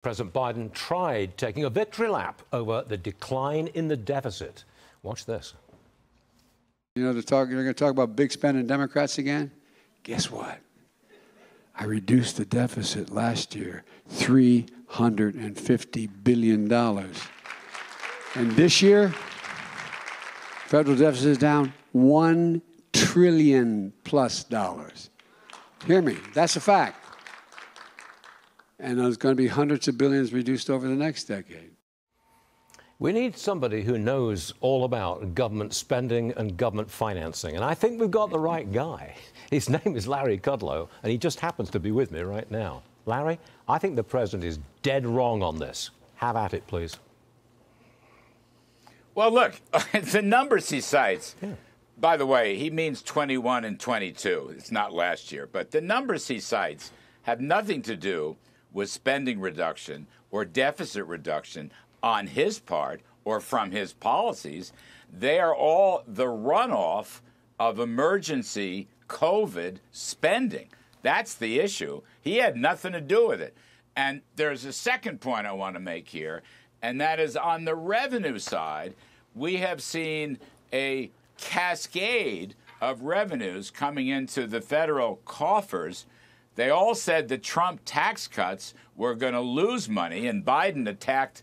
President Biden tried taking a victory lap over the decline in the deficit. Watch this. You know, you're going to talk about big spending Democrats again? Guess what? I reduced the deficit last year, $350 billion. And this year, federal deficit is down $1 trillion plus. Hear me, that's a fact. And there's going to be hundreds of billions reduced over the next decade. We need somebody who knows all about government spending and government financing. And I think we've got the right guy. His name is Larry Kudlow, and he just happens to be with me right now. Larry, I think the president is dead wrong on this. Have at it, please. Well, look, the numbers he cites, by the way, he means 21 and 22. It's not last year. But the numbers he cites have nothing to do with spending reduction or deficit reduction on his part or from his policies. They are all the runoff of emergency COVID spending. That's the issue. He had nothing to do with it. And there's a second point I want to make here, and that is on the revenue side, we have seen a cascade of revenues coming into the federal coffers. They all said the Trump tax cuts were going to lose money, and Biden attacked,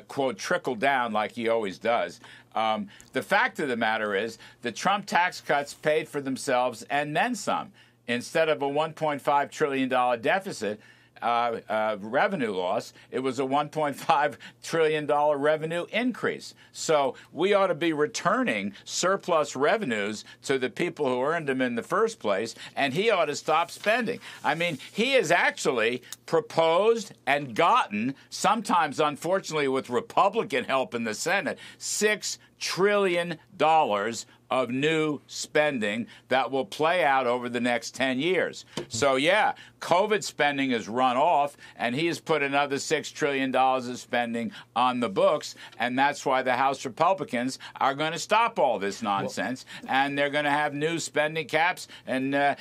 quote, trickle down like he always does. The fact of the matter is the Trump tax cuts paid for themselves and then some. Instead of a $1.5 trillion deficit, revenue loss, it was a $1.5 trillion revenue increase. So we ought to be returning surplus revenues to the people who earned them in the first place, and he ought to stop spending. I mean, he has actually proposed and gotten, sometimes unfortunately with Republican help in the Senate, $6 trillion of new spending that will play out over the next 10 years. So, yeah, COVID spending has run off, and he has put another $6 trillion of spending on the books, and that's why the House Republicans are going to stop all this nonsense, and they're going to have new spending caps, and, they're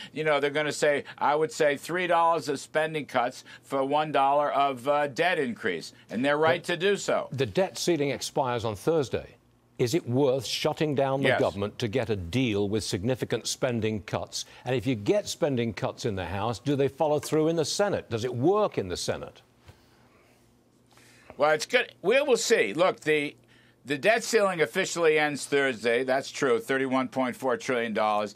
going to say, I would say $3 of spending cuts for $1 of debt increase, and they're right to do so. The debt ceiling expires on Thursday. Is it worth shutting down the government to get a deal with significant spending cuts? And if you get spending cuts in the House, do they follow through in the Senate? Does it work in the Senate? Well, it's good. We will see. Look, the debt ceiling officially ends Thursday. That's true, $31.4 trillion.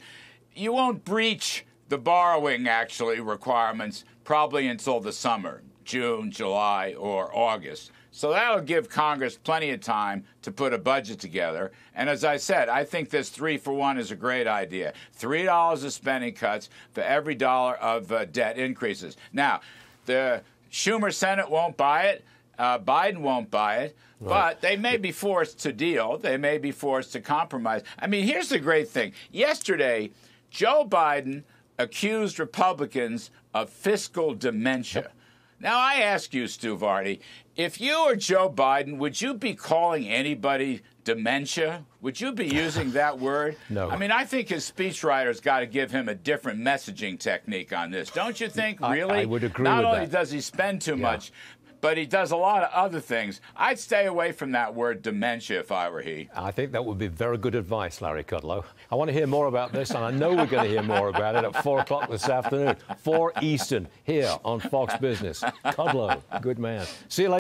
You won't breach the borrowing, actually, requirements probably until the summer, June, July, or August. So that'll give Congress plenty of time to put a budget together. And as I said, I think this 3-for-1 is a great idea. $3 of spending cuts for every dollar of debt increases. Now, the Schumer Senate won't buy it. Biden won't buy it. Right. But they may be forced to deal. They may be forced to compromise. I mean, here's the great thing. Yesterday, Joe Biden accused Republicans of fiscal dementia. Yep. Now, I ask you, Stu Varney, if you were Joe Biden, would you be calling anybody dementia? Would you be using that word? No. I mean, I think his speechwriter's got to give him a different messaging technique on this. Don't you think, really? I would agree with that. Not only does he spend too much, but he does a lot of other things. I'd stay away from that word dementia if I were he. I think that would be very good advice, Larry Kudlow. I want to hear more about this, and I know we're going to hear more about it at 4 o'clock this afternoon, 4 Eastern, here on Fox Business. Kudlow, good man. See you later.